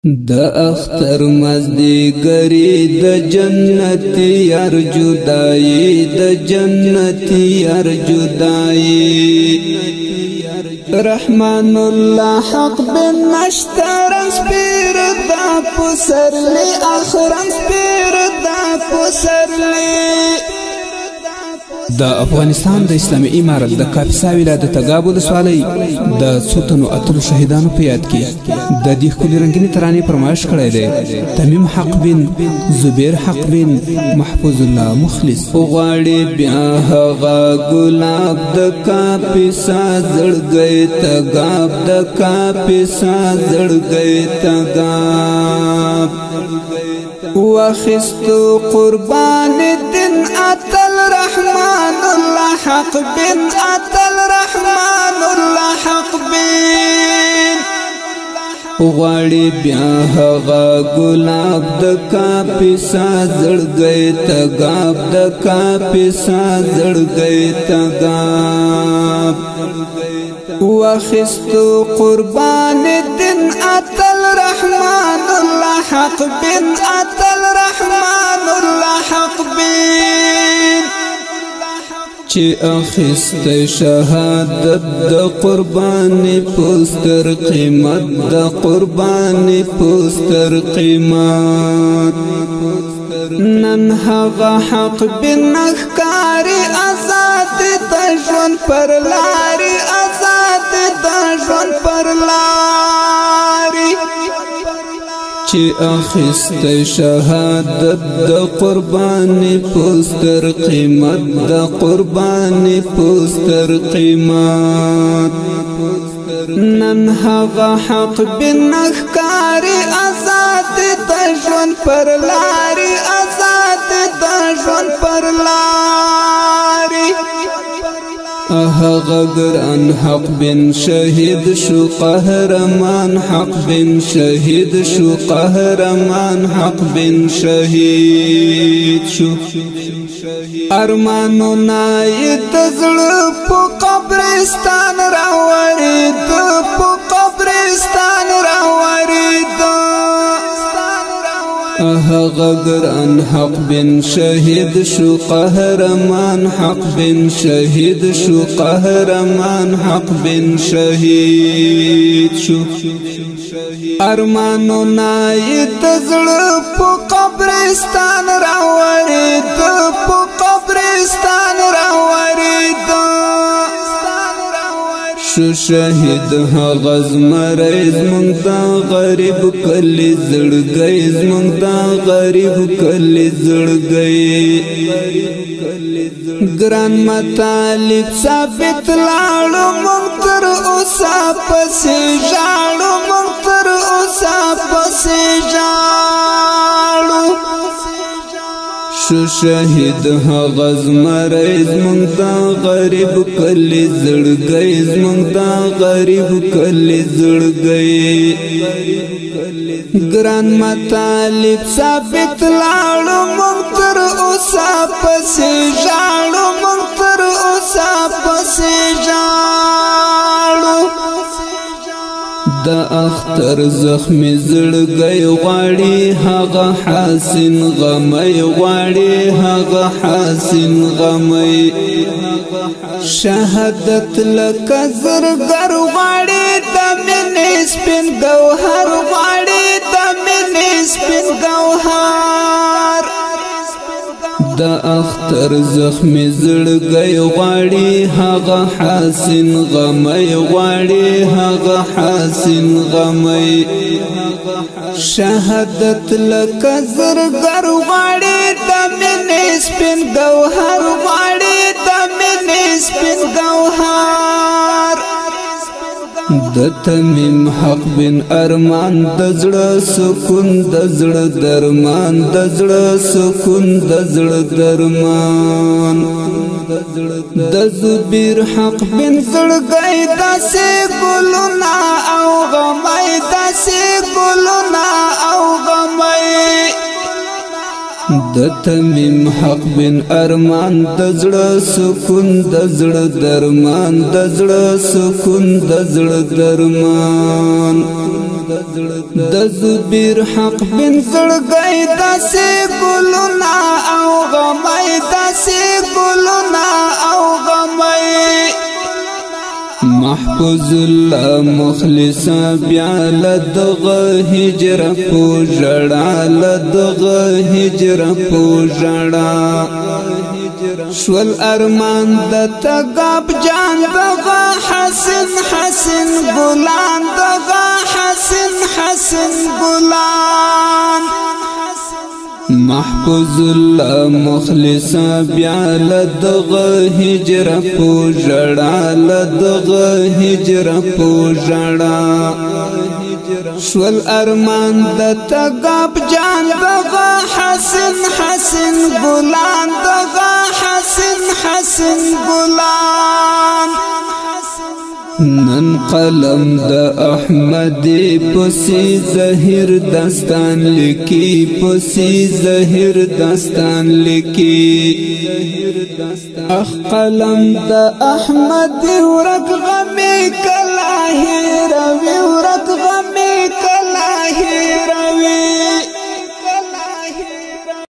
د اختر مزدیگری د جنتی یار جدائی د جنتی یار جدائی رحمان الله حق بن نشترن سپیر دا پسرلی اخرن سپیر دا پسرلی د افغانستان د اسلامي امارت د کاپیسا ولایت د تګاب ولسوالۍ د څوتنو اتلو شهیدانو په یاد کې د دې ښکلې رنګینې ترانې فرمایش کړی دی تمیم حق بن زبیر حق بن محفوظ الله مخلص غواړي بیا هغه ګلاب د کاپیسا زړګی تګاب د کاپیسا زړګی تګاب واخستو قربان دین اتل رحمان الله حق بن اتل رحمان الله حق بن غواړي بیا هغه ګلاب د کاپیسا زړګی تګاب د کاپیسا زړګی تګاب واخستو قربان دین اتل رحمان الله حق بن اتل رحمان الله حق بن چی اخست شهادت د قربانی پستر قیمت د قربانی پستر قیمت نن هغه حق بن اخکاری آزاد د ژوند پر لاری آزاد د ژوند پر لاری چی اخست شهادت د قربانی پستر قیمت د قربانی پستر قیمت نن هغه حق بن اخکاری آزاد د ژوند پر لاری آزاد د ژوند پر لاری هغه ګران حق بن شهید شو قهرمان حق بن شهید شو قهرمان حق بن شهید شو ارمانو نایت زړه په قبرستان راورید په قبرستان راورید هغه ګران حق بن شهید شو قهرمان حق بن شهید شو قهرمان حق بن شهید شو ارمانو نایت زړه په قبرستان راورید په قبرستان راورید شو شهید هغه زمری زمونږ د غریب کلی زړګی زمونږ د غریب کلی زړګی ګران مطالب ثابت لاړو مونږ تر اوسه پسې ژاړو مونږ تر اوسه پسې ژاړو شو شهید هغه زمری زمونږ د غریب کلی زړګی زمونږ د غریب کلی زړګی ګران مطالب ثابت لاړو مونږ تر اوسه پسې ژاړو مونږ تر اوسه پسې ژاړو د اختر زخمی زړګی غواړي هغه حسین غمی غواړي هغه حسین غمی شهادت لکه زرګر غواړي د مینې سپین ګوهر غواړي د مینې سپین ګوهر د اختر زخمی زړګی غواړي هغه حسین غمی غواړي هغه حسین غمی شهادت لکه زرګر غواړي د مینې سپین ګوهر غواړي د مینې سپین ګوهر د تمیم حق بن ارمان د زړه سکون د زړه درمان د زړه سکون د زړه درمان د زبیر حق بن زړګی داسې ګلونه او غمی داسې ګلونه او غمی د تمیم حق بن ارمان د زړه سکون د زړه درمان د زړه سکون د زړه درمان د زبیر حق بن زړګی داسې ګلونه او غمای داسې ګلونه او غمای محفوظ الله مخلصا بیا لدغه هجر پوجړه لدغه هجر پوجړه شول ارمان د تګاب جان دغه حسن حسن ګلان دغه حسن حسن ګلان محفوظ الله مخلصا بیا لدغه هجر پوجړه لدغه هجر پوجړه شول ارمان د تګاب جان دغه حسن حسن ګلان دغه حسن حسن ګلان نن قلم د احمد پسی زهیر داستان لکی پسی زهیر داستان لکی اخ قلم د احمد ورق غمی کلاهی روی ورق غمی